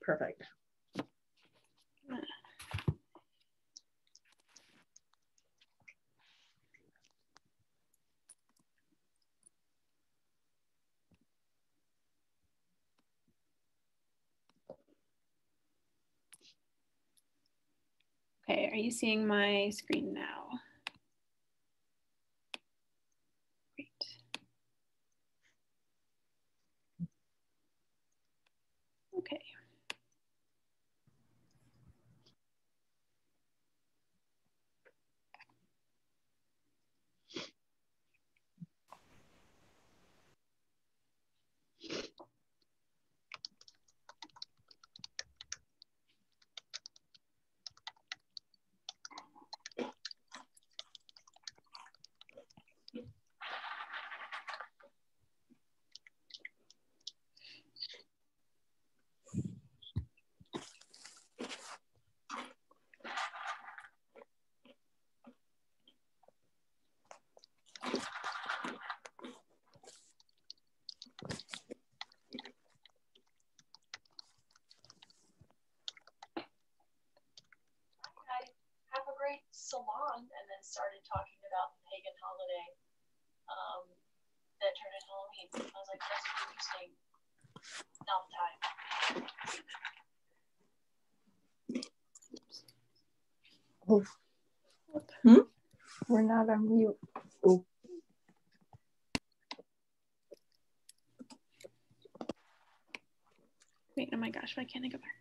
Perfect. Okay, are you seeing my screen now? Great. Okay. Salon and then started talking about the pagan holiday that turned into Halloween. I was like, that's interesting. Not the time. Oh. We're not on mute. Oh. Wait, oh my gosh, why can't I go back?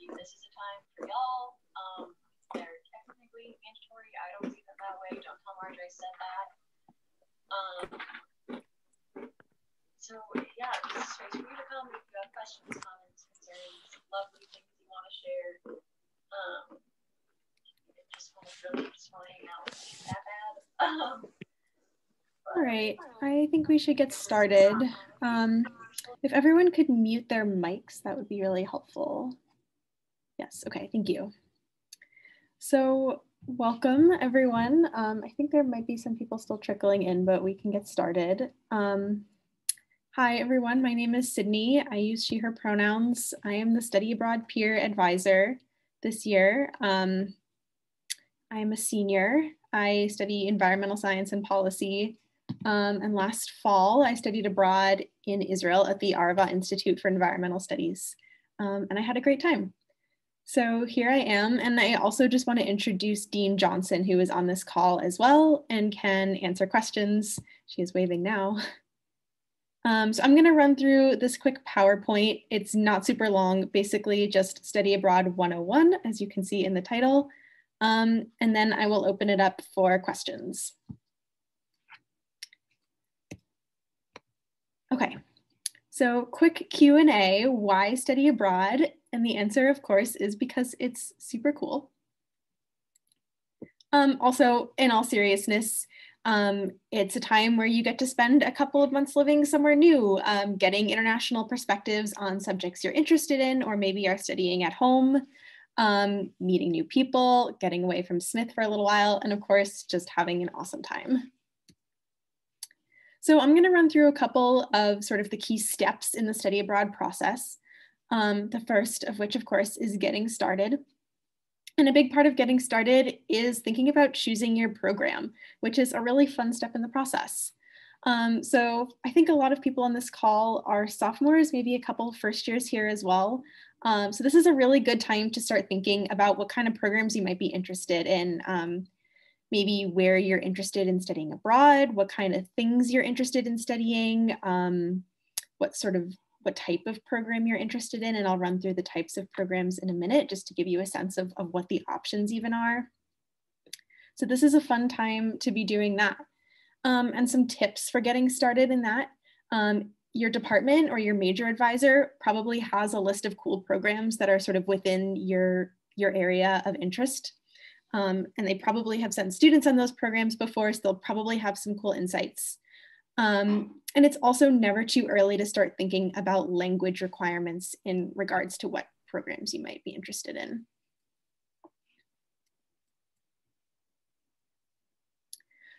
This is a time for y'all. They're technically mandatory. I don't see them that way. Don't tell Marge I said that. So yeah, this is space for you to come if you have questions, comments, concerns, lovely things you want to share. Just want to hang out with you that bad. All right, I think we should get started. If everyone could mute their mics, that would be really helpful. Yes, okay, thank you. So welcome everyone. I think there might be some people still trickling in, but we can get started. Hi everyone, my name is Sydney. I use she, her pronouns. I am the study abroad peer advisor this year. I'm a senior. I study environmental science and policy. And last fall, I studied abroad in Israel at the Arava Institute for Environmental Studies. And I had a great time. So here I am, and I also just want to introduce Dean Johnson, who is on this call as well and can answer questions. She is waving now. So I'm going to run through this quick PowerPoint. It's not super long, basically just Study Abroad 101, as you can see in the title. And then I will open it up for questions. Okay, so quick Q&A, why study abroad? And the answer, of course, is because it's super cool. Also, in all seriousness, it's a time where you get to spend a couple of months living somewhere new, getting international perspectives on subjects you're interested in, or maybe are studying at home, meeting new people, getting away from Smith for a little while, and of course, just having an awesome time. So I'm going to run through a couple of sort of the key steps in the study abroad process. The first of which, of course, is getting started. And a big part of getting started is thinking about choosing your program, which is a really fun step in the process. So I think a lot of people on this call are sophomores, maybe a couple of first years here as well. So this is a really good time to start thinking about what kind of programs you might be interested in. Maybe where you're interested in studying abroad, what kind of things you're interested in studying, what type of program you're interested in, and I'll run through the types of programs in a minute just to give you a sense of what the options even are. So this is a fun time to be doing that. And some tips for getting started in that. Your department or your major advisor probably has a list of cool programs that are sort of within your area of interest. And they probably have sent students on those programs before, so they'll probably have some cool insights. And it's also never too early to start thinking about language requirements in regards to what programs you might be interested in.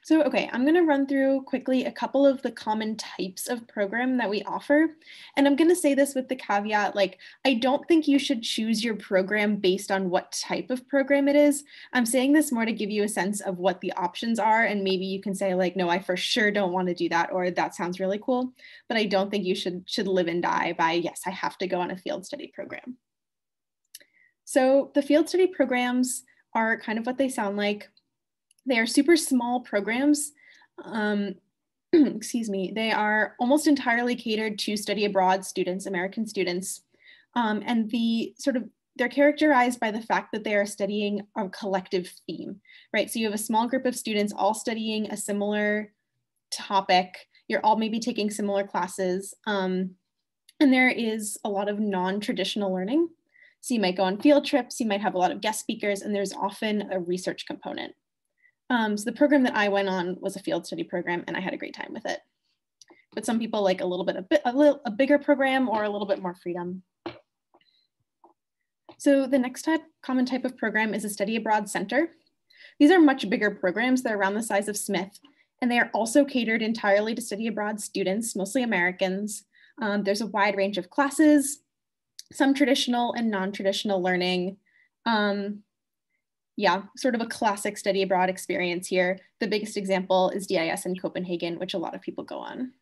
So, okay, I'm going to run through quickly a couple of the common types of program that we offer. And I'm going to say this with the caveat, like, I don't think you should choose your program based on what type of program it is. I'm saying this more to give you a sense of what the options are. And maybe you can say like, no, I for sure don't want to do that, or that sounds really cool. But I don't think you should live and die by, yes, I have to go on a field study program. So the field study programs are kind of what they sound like. They are super small programs. Excuse me. They are almost entirely catered to study abroad students, American students. And they're characterized by the fact that they are studying a collective theme, right? So you have a small group of students all studying a similar topic. You're all maybe taking similar classes. And there is a lot of non-traditional learning. So you might go on field trips, you might have a lot of guest speakers, and there's often a research component. So the program that I went on was a field study program, and I had a great time with it. But some people like a bigger program or a little bit more freedom. So the next common type of program is a study abroad center. These are much bigger programs. They're around the size of Smith, and they are also catered entirely to study abroad students, mostly Americans. There's a wide range of classes, some traditional and non-traditional learning. Yeah, sort of a classic study abroad experience here. The biggest example is DIS in Copenhagen, which a lot of people go on.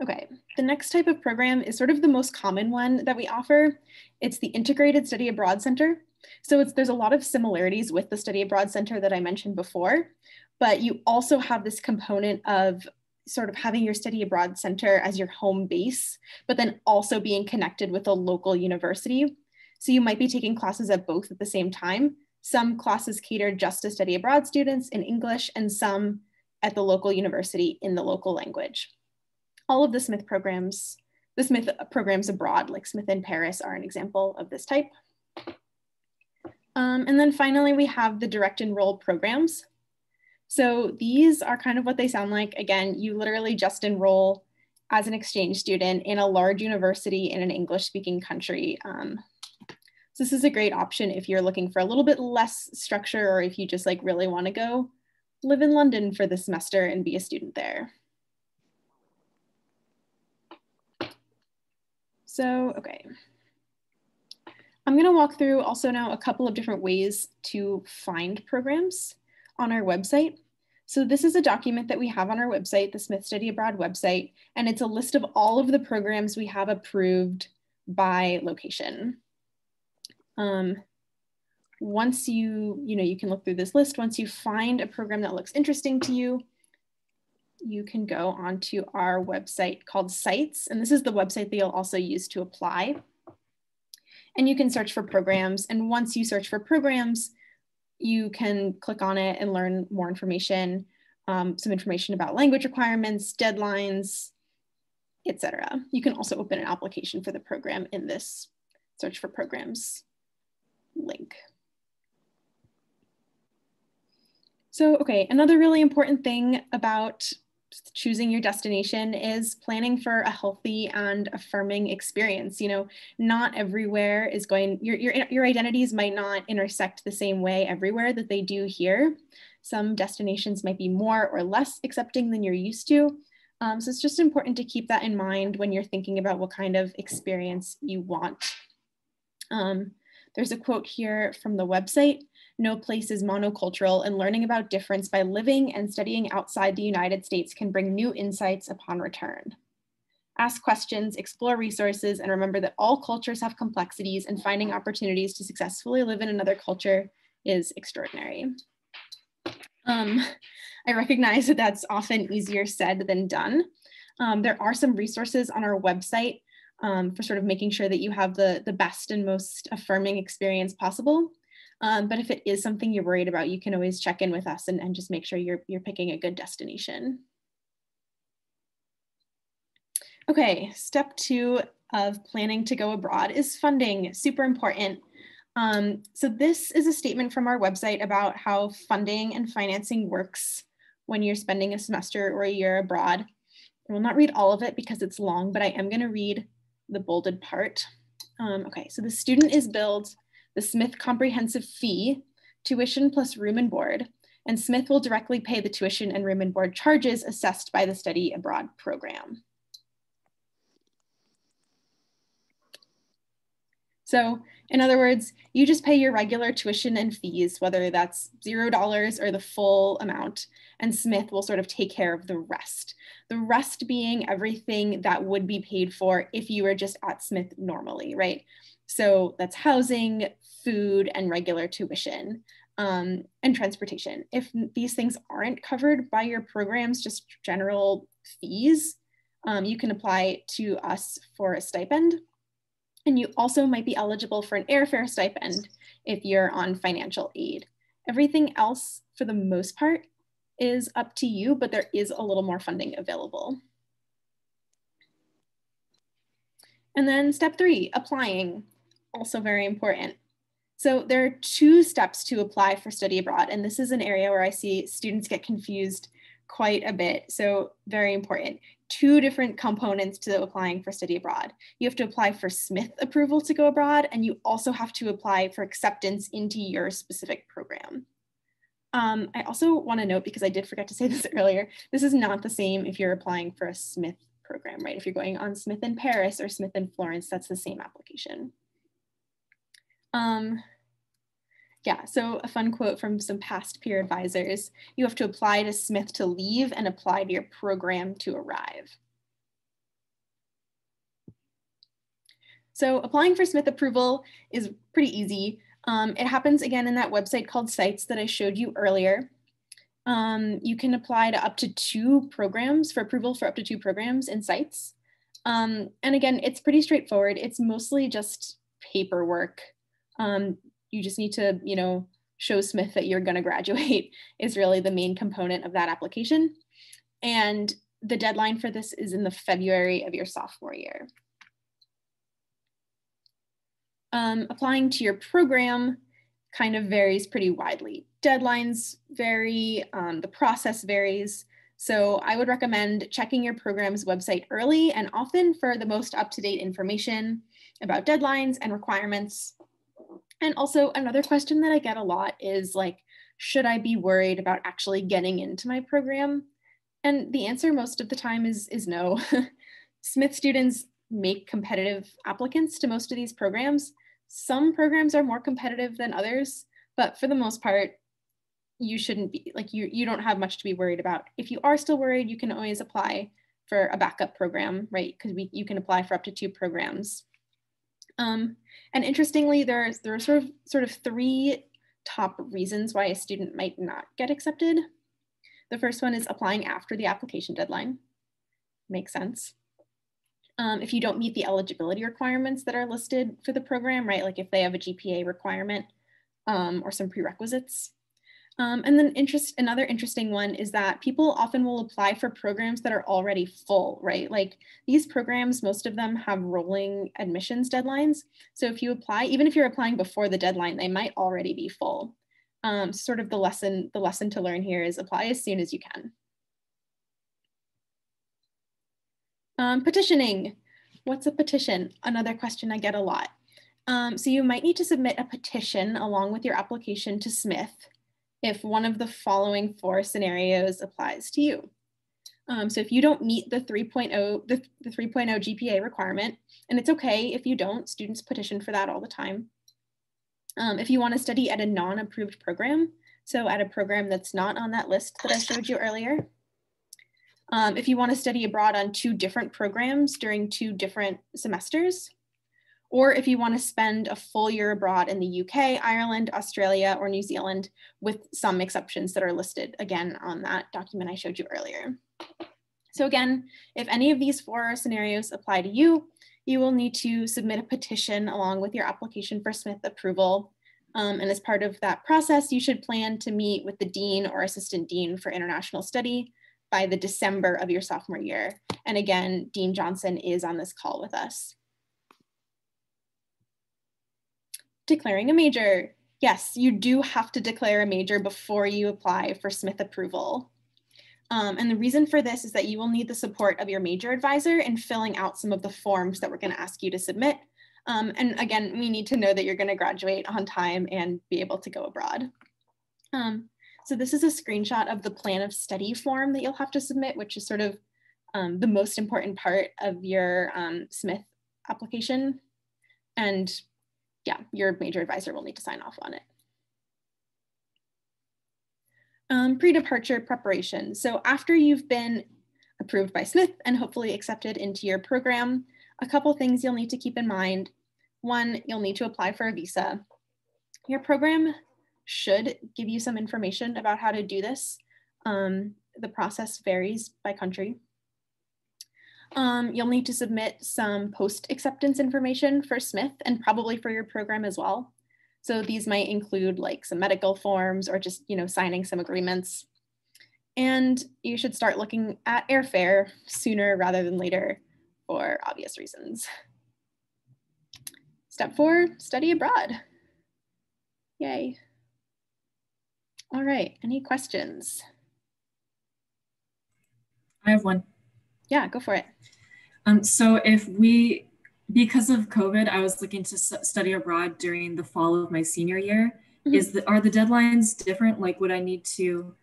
Okay, the next type of program is sort of the most common one that we offer. It's the Integrated Study Abroad Center. So there's a lot of similarities with the Study Abroad Center that I mentioned before, but you also have this component of sort of having your study abroad center as your home base, but then also being connected with a local university. So you might be taking classes at both at the same time. Some classes cater just to study abroad students in English, and some at the local university in the local language. All of the Smith programs abroad, like Smith in Paris, are an example of this type. And then finally, we have the direct enroll programs. So these are kind of what they sound like. Again, you literally just enroll as an exchange student in a large university in an English-speaking country. So this is a great option if you're looking for a little bit less structure, or if you just like really want to go live in London for the semester and be a student there. So, okay. I'm going to walk through also now a couple of different ways to find programs on our website. So this is a document that we have on our website, the Smith Study Abroad website, and it's a list of all of the programs we have approved by location. Once you can look through this list. Once you find a program that looks interesting to you, you can go onto our website called Sites, and this is the website that you'll also use to apply. And you can search for programs, and once you search for programs, you can click on it and learn more information, some information about language requirements, deadlines, etc. You can also open an application for the program in this search for programs link. So, okay, another really important thing about choosing your destination is planning for a healthy and affirming experience. You know, not everywhere is your identities might not intersect the same way everywhere that they do here. Some destinations might be more or less accepting than you're used to. So it's just important to keep that in mind when you're thinking about what kind of experience you want. There's a quote here from the website: "No place is monocultural, and learning about difference by living and studying outside the United States can bring new insights upon return. Ask questions, explore resources, and remember that all cultures have complexities, and finding opportunities to successfully live in another culture is extraordinary." I recognize that that's often easier said than done. There are some resources on our website for sort of making sure that you have the best and most affirming experience possible. But if it is something you're worried about, you can always check in with us and just make sure you're picking a good destination. Okay, step 2 of planning to go abroad is funding. Super important. So this is a statement from our website about how funding and financing works when you're spending a semester or a year abroad. I will not read all of it because it's long, but I am going to read the bolded part. Okay, so the student is billed the Smith comprehensive fee tuition plus room and board, and Smith will directly pay the tuition and room and board charges assessed by the study abroad program. So in other words, you just pay your regular tuition and fees, whether that's $0 or the full amount, and Smith will sort of take care of the rest. The rest being everything that would be paid for if you were just at Smith normally, right? So that's housing, food, and regular tuition, and transportation. If these things aren't covered by your programs, just general fees, you can apply to us for a stipend. And you also might be eligible for an airfare stipend if you're on financial aid. Everything else, for the most part, is up to you, but there is a little more funding available. And then step 3, applying, also very important. So there are 2 steps to apply for study abroad, and this is an area where I see students get confused quite a bit, so very important. 2 different components to applying for study abroad. You have to apply for Smith approval to go abroad, and you also have to apply for acceptance into your specific program. I also want to note, because I did forget to say this earlier, this is not the same if you're applying for a Smith program, right? If you're going on Smith in Paris or Smith in Florence, that's the same application. Yeah, so a fun quote from some past peer advisors: you have to apply to Smith to leave and apply to your program to arrive. So applying for Smith approval is pretty easy. It happens again in that website called Sites that I showed you earlier. You can apply to up to 2 programs, for approval for up to 2 programs in Sites. And again, it's pretty straightforward. It's mostly just paperwork. You just need to, show Smith that you're going to graduate is really the main component of that application. And the deadline for this is in the February of your sophomore year. Applying to your program kind of varies pretty widely. Deadlines vary, the process varies. So I would recommend checking your program's website early and often for the most up-to-date information about deadlines and requirements. And also another question that I get a lot is like, should I be worried about actually getting into my program? And the answer most of the time is no. Smith students make competitive applicants to most of these programs. Some programs are more competitive than others, but for the most part, you shouldn't be, like you don't have much to be worried about. If you are still worried, you can always apply for a backup program, right? Because you can apply for up to 2 programs. And interestingly, there are sort of 3 top reasons why a student might not get accepted. The first one is applying after the application deadline. Makes sense. If you don't meet the eligibility requirements that are listed for the program, right? Like if they have a GPA requirement or some prerequisites. And then another interesting one is that people often will apply for programs that are already full, right? Like these programs, most of them have rolling admissions deadlines. So if you apply, even if you're applying before the deadline, they might already be full. Sort of the lesson to learn here is apply as soon as you can. Petitioning. What's a petition? Another question I get a lot. So you might need to submit a petition along with your application to Smith if one of the following 4 scenarios applies to you. So if you don't meet the 3.0 GPA requirement, and it's okay if you don't, students petition for that all the time. If you want to study at a non-approved program, so at a program that's not on that list that I showed you earlier. If you want to study abroad on 2 different programs during 2 different semesters, or if you want to spend a full year abroad in the UK, Ireland, Australia, or New Zealand, with some exceptions that are listed again on that document I showed you earlier. So again, if any of these 4 scenarios apply to you, you will need to submit a petition along with your application for Smith approval. And as part of that process, you should plan to meet with the dean or assistant dean for international study by the December of your sophomore year. And again, Dean Johnson is on this call with us. Declaring a major. Yes, you do have to declare a major before you apply for Smith approval. And the reason for this is that you will need the support of your major advisor in filling out some of the forms that we're going to ask you to submit. And again, we need to know that you're going to graduate on time and be able to go abroad. So this is a screenshot of the plan of study form that you'll have to submit, which is sort of the most important part of your Smith application. And yeah, your major advisor will need to sign off on it. Pre-departure preparation. So after you've been approved by Smith and hopefully accepted into your program, a couple things you'll need to keep in mind. One, you'll need to apply for a visa. Your program should give you some information about how to do this. The process varies by country. You'll need to submit some post-acceptance information for Smith and probably for your program as well. So these might include like some medical forms or just, signing some agreements. And you should start looking at airfare sooner rather than later for obvious reasons. Step 4, study abroad. Yay. All right, any questions? I have one. Yeah, go for it. So because of COVID, I was looking to study abroad during the fall of my senior year. Mm-hmm. Are the deadlines different? Like, would I need to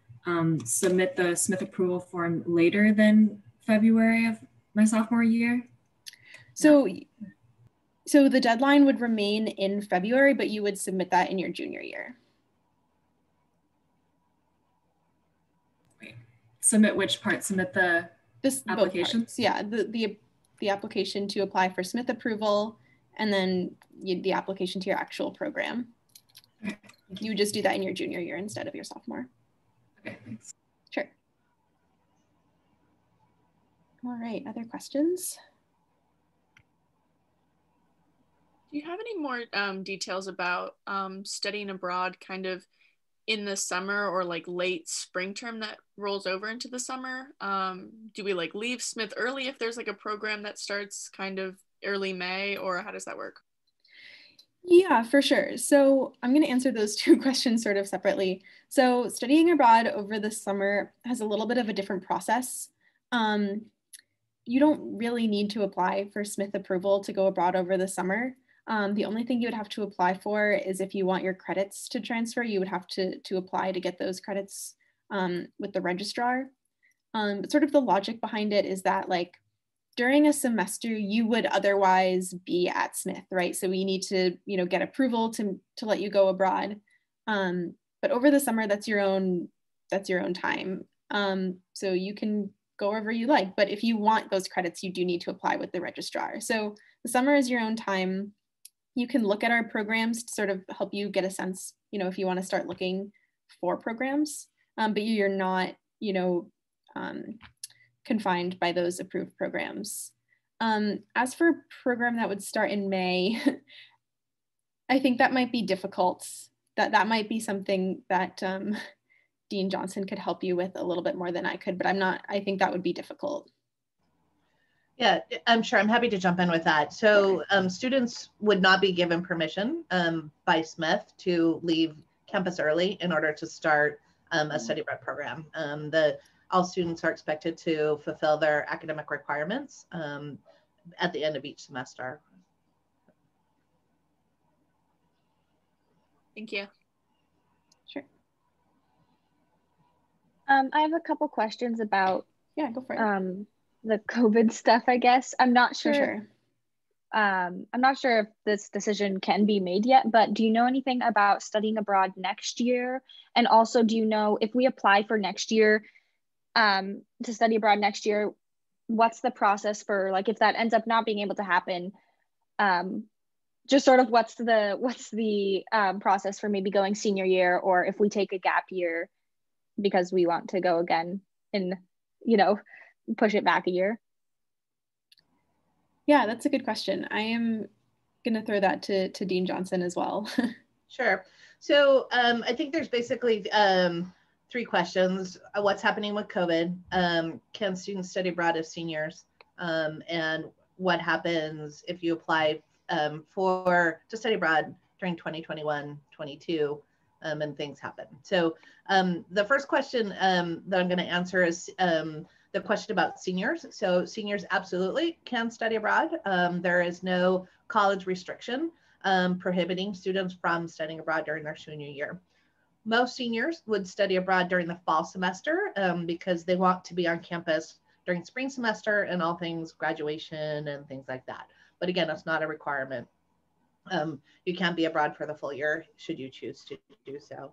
submit the Smith approval form later than February of my sophomore year? So the deadline would remain in February, but you would submit that in your junior year. Wait, submit which part? Submit the application? Yeah, the application to apply for Smith approval, and then the application to your actual program. Okay. You would just do that in your junior year instead of your sophomore. Okay, thanks. Sure. All right, other questions? Do you have any more details about studying abroad kind of in the summer or like late spring term that rolls over into the summer? Do we like leave Smith early if there's like a program that starts kind of early May, or how does that work? Yeah, for sure. So I'm going to answer those two questions sort of separately. So studying abroad over the summer has a little bit of a different process. You don't really need to apply for Smith approval to go abroad over the summer. The only thing you would have to apply for is if you want your credits to transfer, you would have to apply to get those credits with the registrar. But sort of the logic behind it is that like during a semester, you would otherwise be at Smith, right? So we need to, get approval to let you go abroad. But over the summer, that's your own time. So you can go wherever you like. But if you want those credits, you do need to apply with the registrar. So the summer is your own time. You can look at our programs to sort of help you get a sense, if you want to start looking for programs, but you're not, confined by those approved programs. As for a program that would start in May, I think that might be difficult. That might be something that Dean Johnson could help you with a little bit more than I could, but I think that would be difficult. Yeah, I'm sure. I'm happy to jump in with that. So students would not be given permission by Smith to leave campus early in order to start a study abroad program. All students are expected to fulfill their academic requirements at the end of each semester. Thank you. Sure. I have a couple questions about go for it. The COVID stuff, I guess. I'm not sure. Sure. I'm not sure if this decision can be made yet, but do you know anything about studying abroad next year? And also, do you know if we apply for next year, to study abroad next year, what's the process for, like, if that ends up not being able to happen, just sort of what's the process for maybe going senior year, or if we take a gap year because we want to go again and, push it back a year? Yeah, that's a good question. I am going to throw that to Dean Johnson as well. Sure. So I think there's basically 3 questions. What's happening with COVID? Can students study abroad as seniors? And what happens if you apply to study abroad during 2021-22 and things happen? So the first question that I'm going to answer is the question about seniors. So seniors absolutely can study abroad. There is no college restriction prohibiting students from studying abroad during their senior year. Most seniors would study abroad during the fall semester because they want to be on campus during spring semester and all things graduation and things like that. But again, that's not a requirement. You can be abroad for the full year should you choose to do so.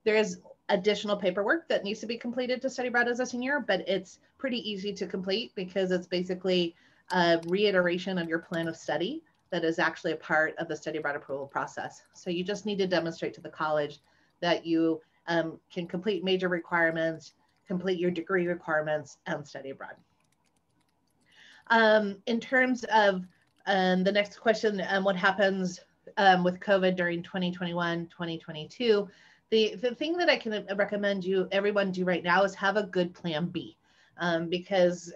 There is additional paperwork that needs to be completed to study abroad as a senior, but it's pretty easy to complete because it's basically a reiteration of your plan of study that is actually a part of the study abroad approval process. So you just need to demonstrate to the college that you can complete major requirements, complete your degree requirements, and study abroad. In terms of the next question, what happens with COVID during 2021, 2022, the thing that I can recommend everyone do right now is have a good plan B, because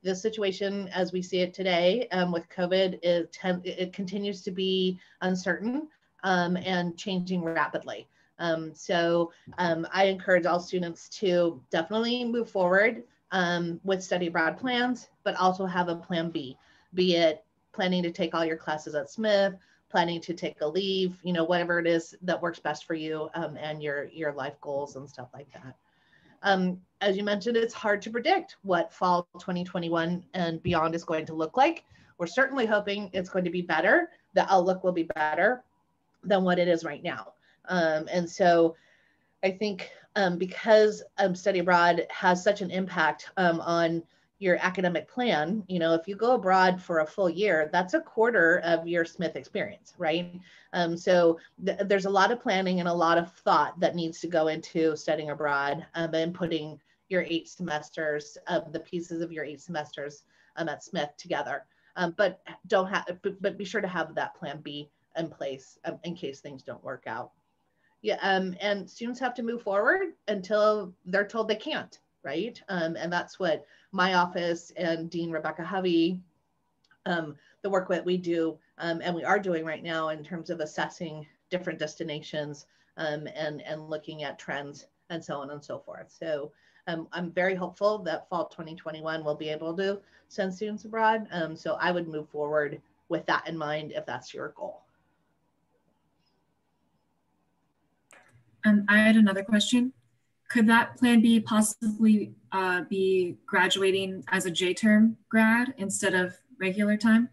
the situation as we see it today with COVID, it continues to be uncertain and changing rapidly. So I encourage all students to definitely move forward with study abroad plans, but also have a plan B, be it planning to take all your classes at Smith, planning to take a leave, you know, whatever it is that works best for you and your life goals and stuff like that. As you mentioned, it's hard to predict what fall 2021 and beyond is going to look like. We're certainly hoping it's going to be better. The outlook will be better than what it is right now. And so I think because study abroad has such an impact on your academic plan, you know, if you go abroad for a full year, that's a quarter of your Smith experience, right? So there's a lot of planning and a lot of thought that needs to go into studying abroad and putting your 8 semesters, the pieces of your 8 semesters at Smith together. But be sure to have that plan B in place in case things don't work out. Yeah, and students have to move forward until they're told they can't, right? And that's what my office and Dean Rebecca Hovey, the work that we do and we are doing right now in terms of assessing different destinations and looking at trends and so on and so forth. So I'm very hopeful that fall 2021 will be able to send students abroad. So I would move forward with that in mind if that's your goal. I had another question. Could that plan B possibly be graduating as a J-term grad instead of regular time?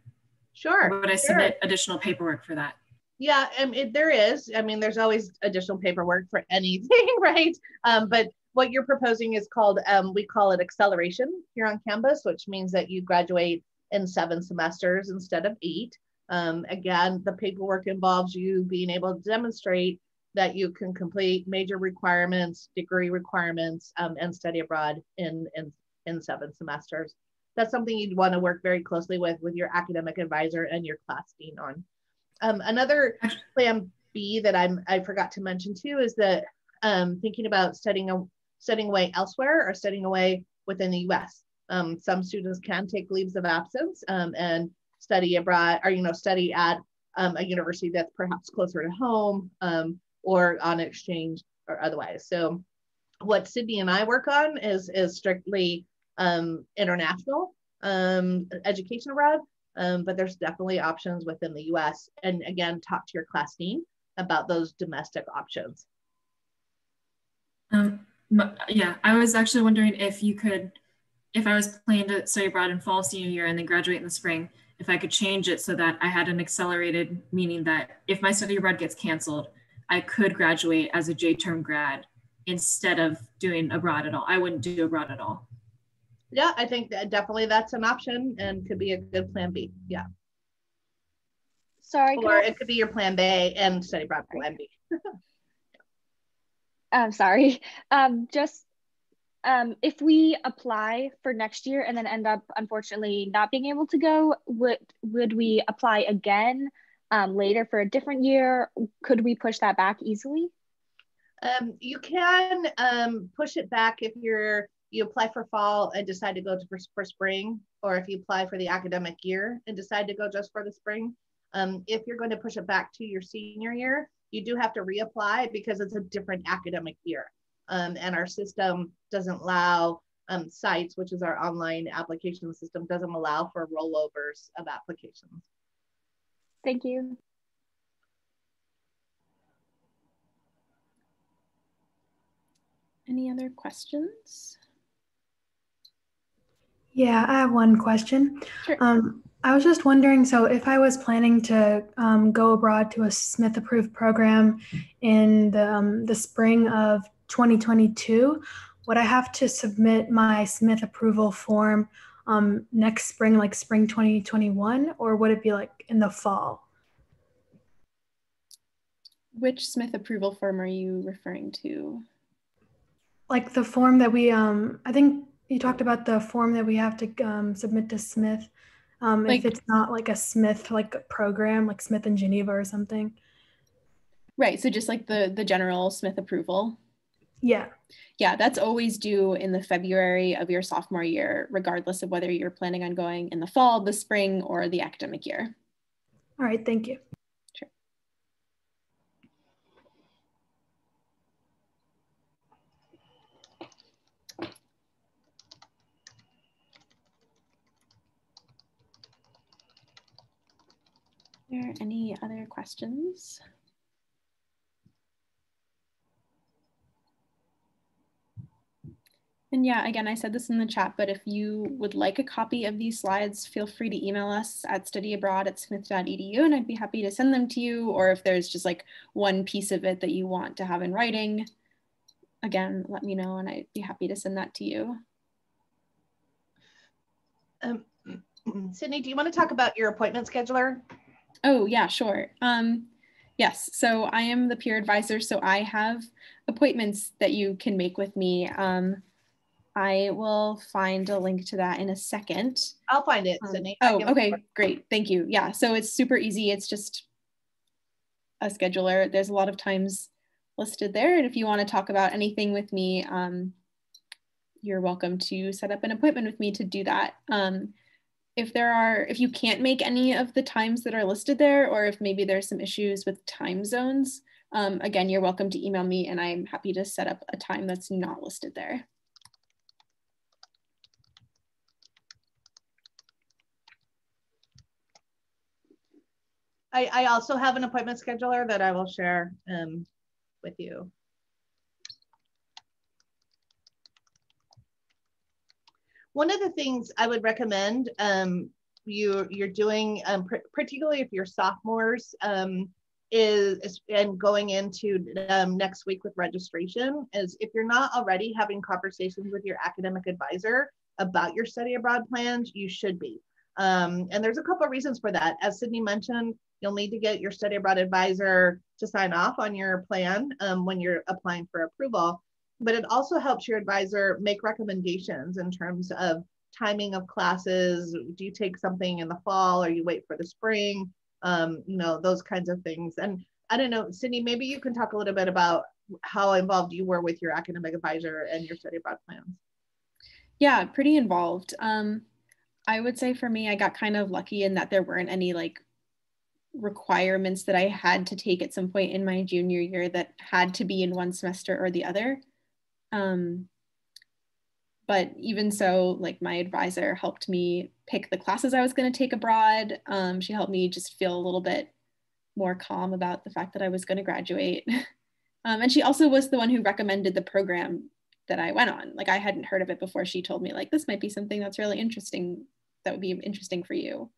Sure. Or would I submit additional paperwork for that? Yeah, there is. I mean, there's always additional paperwork for anything, right? But what you're proposing is called, we call it acceleration here on campus, which means that you graduate in 7 semesters instead of 8. Again, the paperwork involves you being able to demonstrate that you can complete major requirements, degree requirements, and study abroad in 7 semesters. That's something you'd want to work very closely with your academic advisor and your class dean on. Another plan B that I forgot to mention too is that thinking about studying away elsewhere or studying away within the U.S. Some students can take leaves of absence and study abroad, or study at a university that's perhaps closer to home, or on exchange or otherwise. So what Sydney and I work on is strictly international education abroad, but there's definitely options within the US. And again, talk to your class dean about those domestic options. Yeah, I was actually wondering if I was planning to study abroad in fall senior year and then graduate in the spring, if I could change it so that I had an accelerated, meaning that if my study abroad gets canceled, I could graduate as a J-term grad instead of doing abroad at all. I wouldn't do abroad at all. Yeah, I think that definitely that's an option and could be a good plan B. Yeah. Sorry. Or it could be your plan B and study abroad plan B. I'm sorry. If we apply for next year and then end up unfortunately not being able to go, would we apply again later for a different year? Could we push that back easily? You can push it back if you apply for fall and decide to go for spring, or if you apply for the academic year and decide to go just for the spring. If you're going to push it back to your senior year, you do have to reapply because it's a different academic year. And our system doesn't allow, SITES, which is our online application system, doesn't allow for rollovers of applications. Thank you. Any other questions? Yeah, I have one question. Sure. I was just wondering, so if I was planning to go abroad to a Smith-approved program in the spring of 2022, would I have to submit my Smith approval form next spring, like spring 2021, or would it be like in the fall? Which Smith approval form are you referring to? Like the form that we, I think you talked about the form that we have to submit to Smith. If it's not like a Smith like program, like Smith in Geneva or something. Right, so just like the general Smith approval. Yeah. Yeah, that's always due in the February of your sophomore year, regardless of whether you're planning on going in the fall, the spring, or the academic year. All right, thank you. Sure. Are there any other questions? And yeah, again, I said this in the chat, but if you would like a copy of these slides, feel free to email us at studyabroad@smith.edu and I'd be happy to send them to you. Or if there's just like one piece of it that you want to have in writing, again, let me know and I'd be happy to send that to you. Sydney, do you want to talk about your appointment scheduler? Oh yeah, sure. Yes, so I am the peer advisor, so I have appointments that you can make with me. I will find a link to that in a second. I'll find it, Sydney. Oh, okay, great, thank you. Yeah, so it's super easy. It's just a scheduler. There's a lot of times listed there, and if you want to talk about anything with me, you're welcome to set up an appointment with me to do that. If you can't make any of the times that are listed there, or if maybe there's some issues with time zones, again, you're welcome to email me and I'm happy to set up a time that's not listed there. I also have an appointment scheduler that I will share with you. One of the things I would recommend you're doing, particularly if you're sophomores, is and going into next week with registration, is if you're not already having conversations with your academic advisor about your study abroad plans, you should be. And there's a couple of reasons for that. As Sydney mentioned, you'll need to get your study abroad advisor to sign off on your plan when you're applying for approval. But it also helps your advisor make recommendations in terms of timing of classes. Do you take something in the fall or you wait for the spring? Those kinds of things. And I don't know, Sydney, maybe you can talk a little bit about how involved you were with your academic advisor and your study abroad plans. Yeah, pretty involved. I would say for me, I got kind of lucky in that there weren't any like requirements that I had to take at some point in my junior year that had to be in one semester or the other. But even so, like my advisor helped me pick the classes I was going to take abroad. She helped me just feel a little bit more calm about the fact that I was going to graduate. And she also was the one who recommended the program that I went on. Like I hadn't heard of it before. She told me like, this might be something that's really interesting, that would be interesting for you.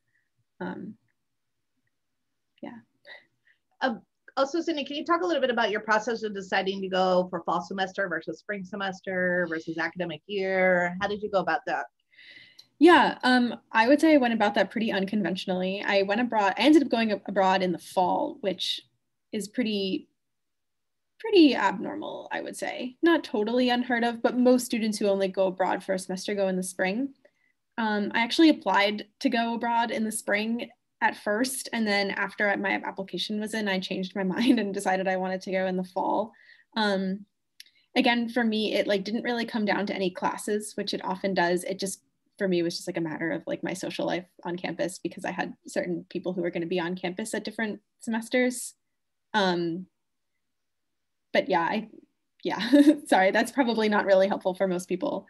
Yeah. Also, Sydney, can you talk a little bit about your process of deciding to go for fall semester versus spring semester versus academic year? How did you go about that? Yeah, I would say I went about that pretty unconventionally. I went abroad. I ended up going abroad in the fall, which is pretty abnormal, I would say. Not totally unheard of, but most students who only go abroad for a semester go in the spring. I actually applied to go abroad in the spring at first, and then after my application was in, I changed my mind and decided I wanted to go in the fall. Again, for me, it like didn't really come down to any classes, which it often does. It just, for me, was just like a matter of like my social life on campus, because I had certain people who were going to be on campus at different semesters. But yeah, sorry, that's probably not really helpful for most people.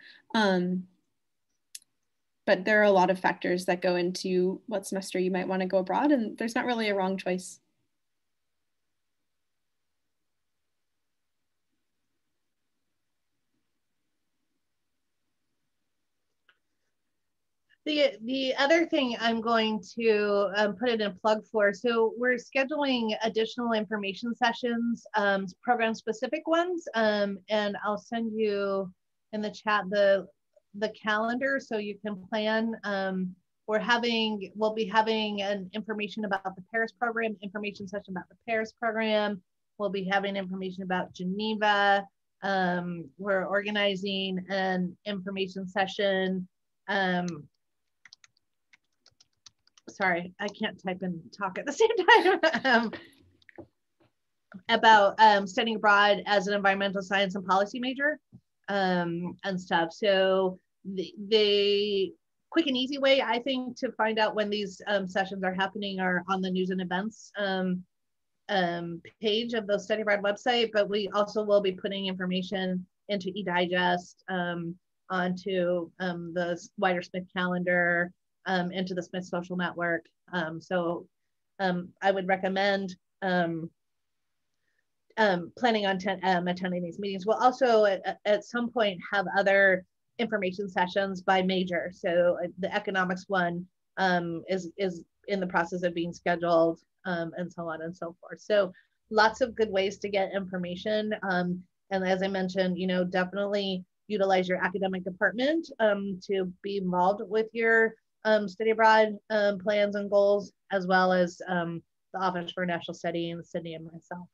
But there are a lot of factors that go into what semester you might want to go abroad, and there's not really a wrong choice. The other thing I'm going to put in a plug for, so we're scheduling additional information sessions, program specific ones, and I'll send you in the chat the calendar so you can plan. We'll be having an information about the Paris program, information session about the Paris program. We'll be having information about Geneva. We're organizing an information session. Sorry, I can't type and talk at the same time. About studying abroad as an environmental science and policy major, and stuff. So the quick and easy way, I think, to find out when these sessions are happening are on the news and events page of the Study Abroad website, but we also will be putting information into eDigest, onto the wider Smith calendar, into the Smith social network. So I would recommend planning on attending these meetings. We'll also at some point have other information sessions by major. So the economics one is in the process of being scheduled, and so on and so forth. So lots of good ways to get information. And as I mentioned, definitely utilize your academic department to be involved with your study abroad plans and goals, as well as the Office for National Study in Sydney and myself.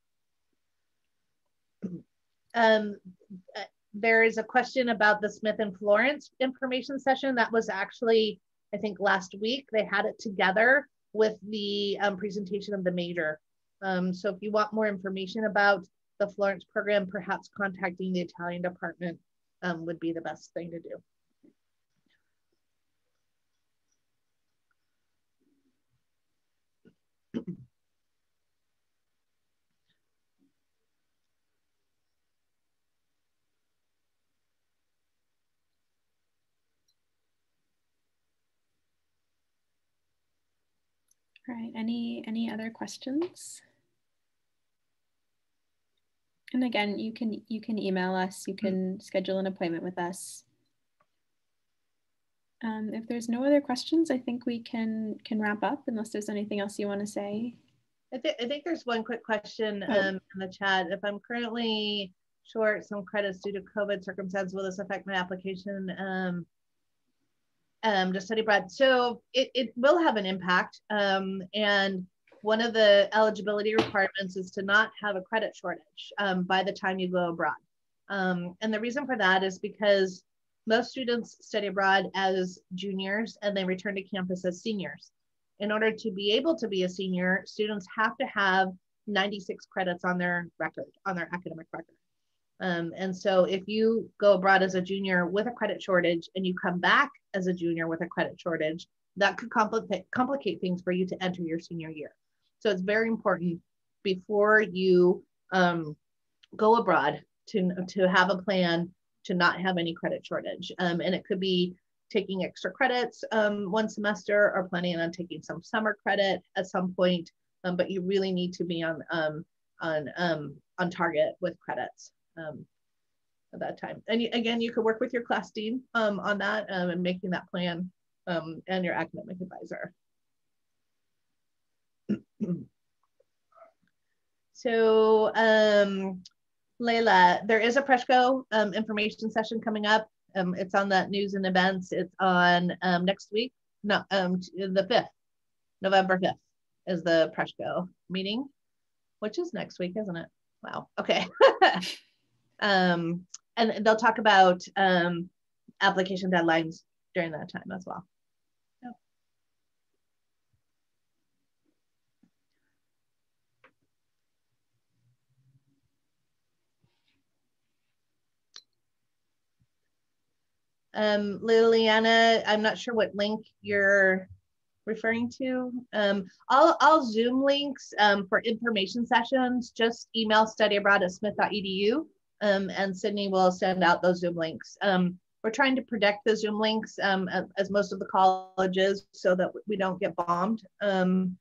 There is a question about the Smith and Florence information session. That was actually, I think, last week. They had it together with the presentation of the major. So if you want more information about the Florence program, perhaps contacting the Italian department would be the best thing to do. All right, any other questions? And again, you can email us, you can schedule an appointment with us. If there's no other questions, I think we can wrap up, unless there's anything else you want to say. I think there's one quick question in the chat. If I'm currently short some credits due to COVID circumstances, will this affect my application to study abroad? So it will have an impact. And one of the eligibility requirements is to not have a credit shortage by the time you go abroad. And the reason for that is because most students study abroad as juniors and they return to campus as seniors. In order to be able to be a senior, students have to have 96 credits on their record, on their academic record. And so if you go abroad as a junior with a credit shortage and you come back as a junior with a credit shortage, that could complicate things for you to enter your senior year. So it's very important before you go abroad to have a plan to not have any credit shortage. And it could be taking extra credits one semester, or planning on taking some summer credit at some point, but you really need to be on target with credits at that time. And again, you could work with your class dean on that and making that plan, and your academic advisor. So Layla, there is a Preschool information session coming up. It's on that news and events. It's on next week. No, the 5th, November 5th is the Preschool meeting, which is next week, isn't it? Wow, okay. And they'll talk about application deadlines during that time as well. Liliana, I'm not sure what link you're referring to. All Zoom links for information sessions, just email studyabroad@smith.edu, and Sydney will send out those Zoom links. We're trying to protect the Zoom links as most of the colleges, so that we don't get bombed and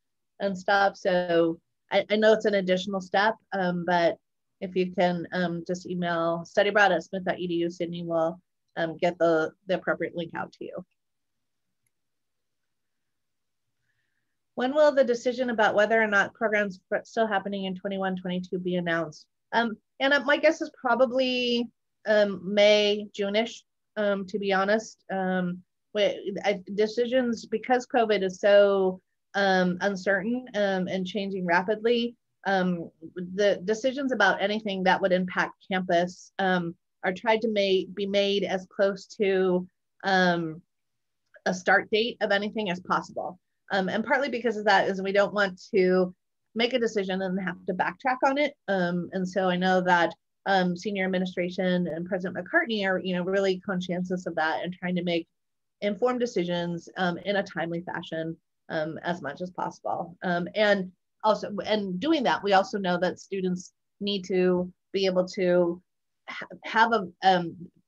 stuff. So I know it's an additional step, but if you can just email studyabroad@smith.edu, Sydney will get the appropriate link out to you. When will the decision about whether or not programs still happening in 21-22 be announced? And my guess is probably May, June-ish, to be honest. Decisions, because COVID is so uncertain and changing rapidly, the decisions about anything that would impact campus are tried to be made as close to a start date of anything as possible. And partly because of that is we don't want to make a decision and have to backtrack on it. And so I know that senior administration and President McCartney are, really conscientious of that and trying to make informed decisions in a timely fashion as much as possible. And doing that, we also know that students need to be able to have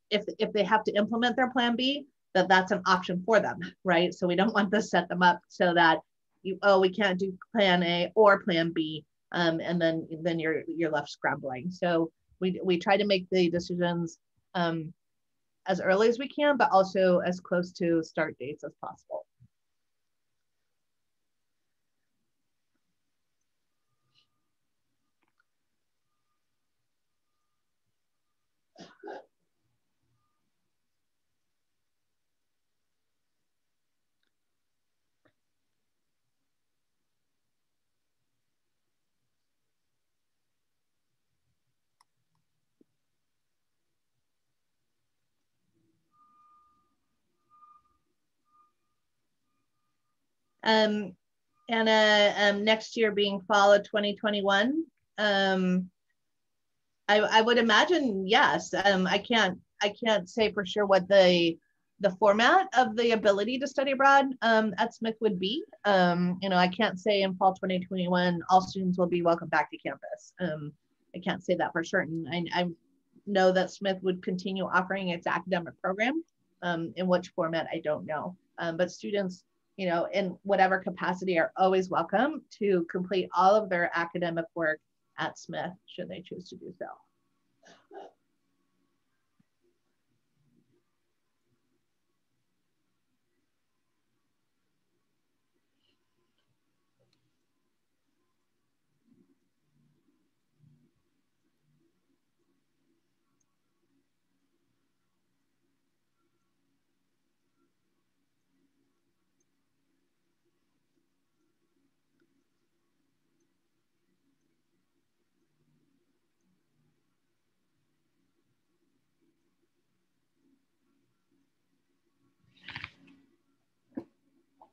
if they have to implement their plan B, that's an option for them, right? So we don't want to set them up so that we can't do plan A or plan B, and then you're left scrambling. So we try to make the decisions as early as we can, but also as close to start dates as possible. Next year being fall of 2021, I would imagine yes. I can't say for sure what the format of the ability to study abroad at Smith would be. I can't say in fall 2021 all students will be welcome back to campus. I can't say that for certain. I know that Smith would continue offering its academic program. In which format, I don't know. But students, in whatever capacity, are always welcome to complete all of their academic work at Smith, should they choose to do so.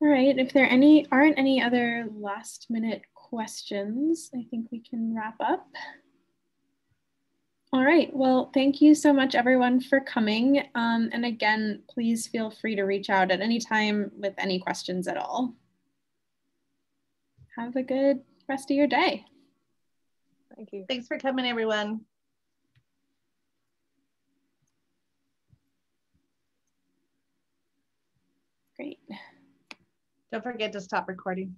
All right, if there aren't any other last minute questions, I think we can wrap up. All right, well, thank you so much everyone for coming. And again, please feel free to reach out at any time with any questions at all. Have a good rest of your day. Thank you. Thanks for coming, everyone. Great. Don't forget to stop recording.